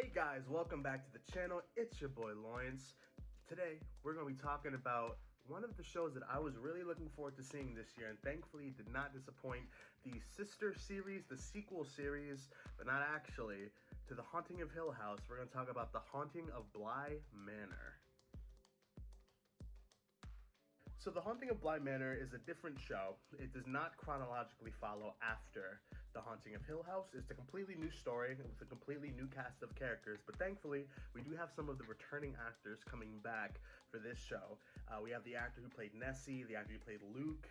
Hey guys, welcome back to the channel. It's your boy Lawrence. Today we're going to be talking about one of the shows that I was really looking forward to seeing this year, and thankfully did not disappoint. The sister series, the sequel series, but not actually, to The Haunting of Hill House. We're going to talk about The Haunting of Bly Manor. So The Haunting of Bly Manor is a different show. It does not chronologically follow after The Haunting of Hill House. It's a completely new story with a completely new cast of characters, but thankfully we do have some of the returning actors coming back for this show. We have the actor who played Nessie, the actor who played Luke,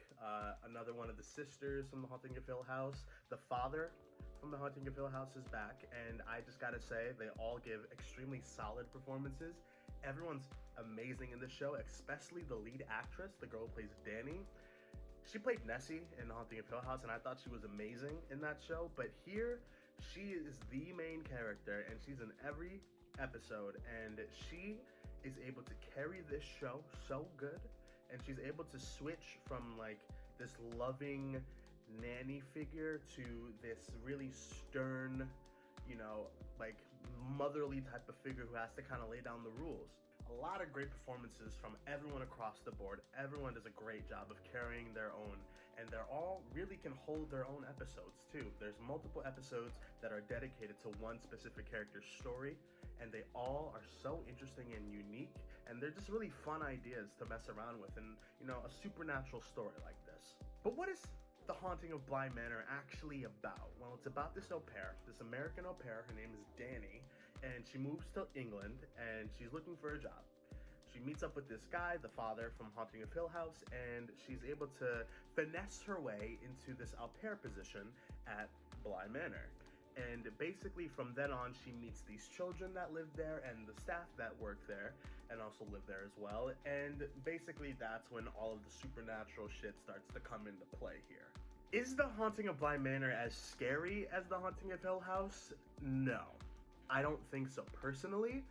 another one of the sisters from The Haunting of Hill House, the father from The Haunting of Hill House is back, and I just gotta say, they all give extremely solid performances. Everyone's amazing in this show, especially the lead actress, the girl who plays Danny. She played Nessie in The Haunting of Hill House, and I thought she was amazing in that show, but here, she is the main character, and she's in every episode, and she is able to carry this show so good, and she's able to switch from like this loving nanny figure to this really stern, like motherly type of figure who has to kind of lay down the rules. A lot of great performances from everyone across the board. Everyone does a great job of carrying their own, and they're all really can hold their own episodes too. There's multiple episodes that are dedicated to one specific character's story, and they all are so interesting and unique, and they're just really fun ideas to mess around with in, a supernatural story like this. But what is The Haunting of Bly Manor actually about? Well, it's about this au pair, this American au pair. Her name is Danny, and she moves to England, and she's looking for a job. She meets up with this guy, the father from Haunting of Hill House, and she's able to finesse her way into this au pair position at Bly Manor. And basically from then on, she meets these children that live there and the staff that work there and also live there as well. And basically that's when all of the supernatural shit starts to come into play here. Is The Haunting of Bly Manor as scary as The Haunting of Hill House? No, I don't think so personally.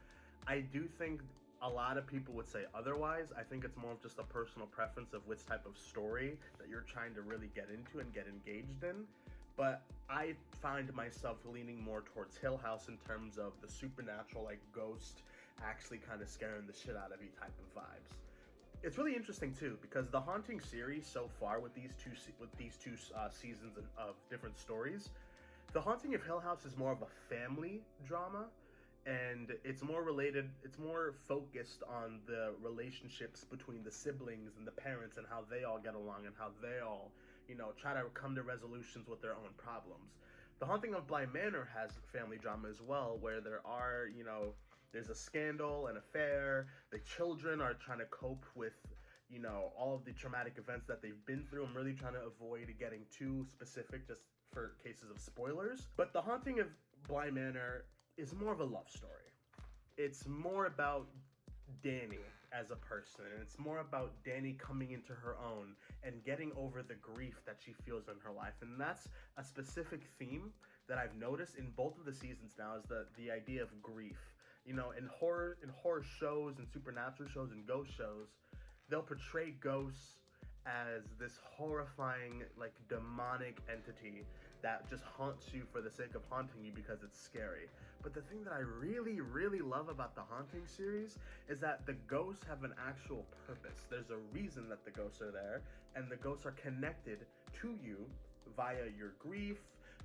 I do think a lot of people would say otherwise. I think it's more of just a personal preference of which type of story that you're trying to really get into and get engaged in. But I find myself leaning more towards Hill House in terms of the supernatural, like ghost actually kind of scaring the shit out of you type of vibes. It's really interesting too, because the Haunting series so far with these two seasons of different stories, The Haunting of Hill House is more of a family drama, and it's more focused on the relationships between the siblings and the parents and how they all get along and how they all, try to come to resolutions with their own problems. The Haunting of Bly Manor has family drama as well, where there are, there's a scandal, an affair, the children are trying to cope with, all of the traumatic events that they've been through. I'm really trying to avoid getting too specific just for cases of spoilers. But The Haunting of Bly Manor is more of a love story. It's more about Danny as a person, and it's more about Danny coming into her own and getting over the grief that she feels in her life. And that's a specific theme that I've noticed in both of the seasons now, is the idea of grief. In horror shows and supernatural shows and ghost shows, they'll portray ghosts as this horrifying, like, demonic entity that just haunts you for the sake of haunting you because it's scary. But the thing that I really, really love about the Haunting series is that the ghosts have an actual purpose. There's a reason that the ghosts are there, and the ghosts are connected to you via your grief,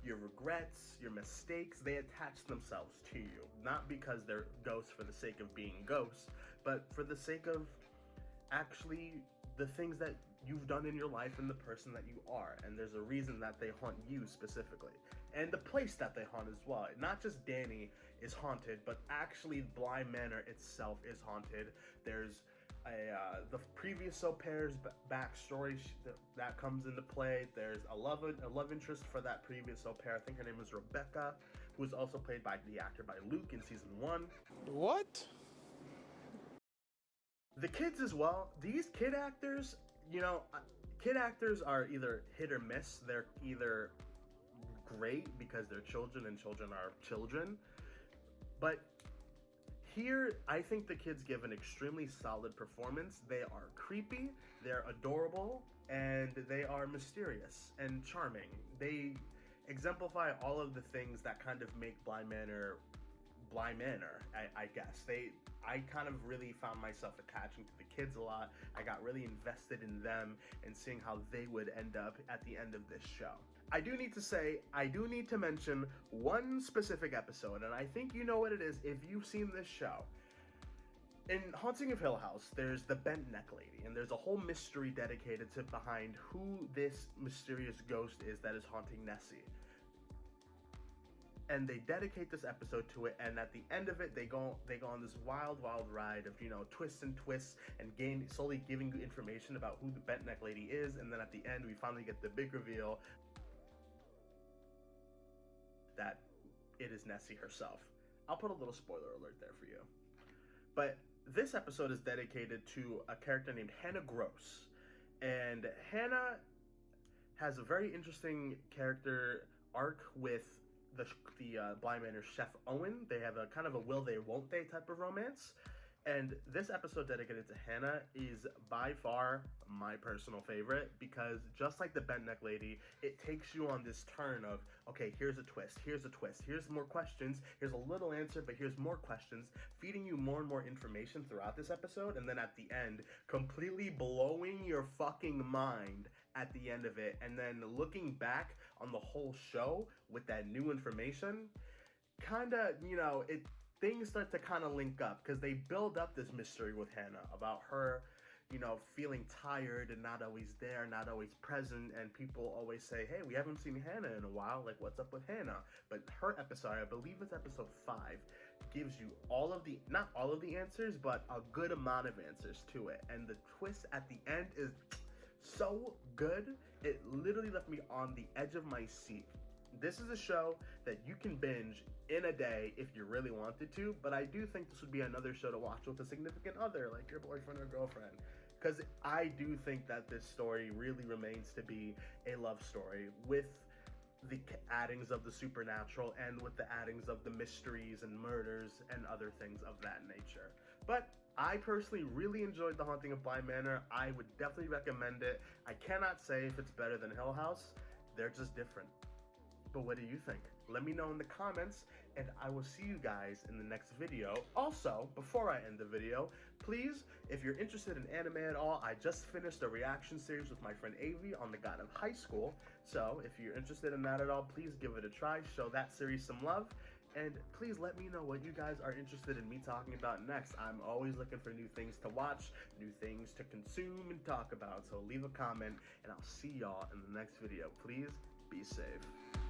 your regrets, your mistakes. They attach themselves to you, not because they're ghosts for the sake of being ghosts, but for the sake of actually the things that you've done in your life and the person that you are. And there's a reason that they haunt you specifically, and the place that they haunt as well. Not just Danny is haunted, but actually Bly Manor itself is haunted. There's the previous au pair's backstory that comes into play. There's a love interest for that previous au pair. I think her name is Rebecca, who was also played by the actor by Luke in season 1. What? The kids as well. These kid actors, kid actors are either hit or miss. They're either great because they're children and children are children. But here, I think the kids give an extremely solid performance. They are creepy, they're adorable, and they are mysterious and charming. They exemplify all of the things that kind of make Bly Manor Bly Manor, I guess. I kind of really found myself attaching to the kids a lot. I got really invested in them and seeing how they would end up at the end of this show. I do need to mention one specific episode, and I think you know what it is if you've seen this show. In Haunting of Hill House, there's the bent neck lady, and there's a whole mystery dedicated to behind who this mysterious ghost is that is haunting Nessie. And they dedicate this episode to it, and at the end of it, they go on this wild ride of, you know, twists and slowly giving you information about who the bent neck lady is, and then at the end, we finally get the big reveal that it is Nessie herself. I'll put a little spoiler alert there for you. But this episode is dedicated to a character named Hannah Gross. And Hannah has a very interesting character arc with the Bly Manor chef Owen. They have a kind of a will they won't they type of romance. And this episode dedicated to Hannah is by far my personal favorite, because just like the bent neck lady, it takes you on this turn of, okay, here's a twist, here's more questions, here's a little answer, but here's more questions, feeding you more and more information throughout this episode, and then at the end, completely blowing your fucking mind at the end of it, and then looking back on the whole show with that new information, kinda, you know, things start to kind of link up, because they build up this mystery with Hannah about her, you know, feeling tired and not always there, not always present, and people always say, hey, we haven't seen Hannah in a while, like, what's up with Hannah? But her episode, I believe it's episode 5, gives you not all of the answers, but a good amount of answers to it, and the twist at the end is so good, it literally left me on the edge of my seat. This is a show that you can binge in a day if you really wanted to, but I do think this would be another show to watch with a significant other, like your boyfriend or girlfriend, because I do think that this story really remains to be a love story with the addings of the supernatural and with the addings of the mysteries and murders and other things of that nature. But I personally really enjoyed The Haunting of Bly Manor. I would definitely recommend it. I cannot say if it's better than Hill House. They're just different. But what do you think? Let me know in the comments, and I will see you guys in the next video. Also, before I end the video, please, if you're interested in anime at all, I just finished a reaction series with my friend Avi on The God of High School. So if you're interested in that at all, please give it a try. Show that series some love. And please let me know what you guys are interested in me talking about next. I'm always looking for new things to watch, new things to consume and talk about. So leave a comment, and I'll see y'all in the next video. Please be safe.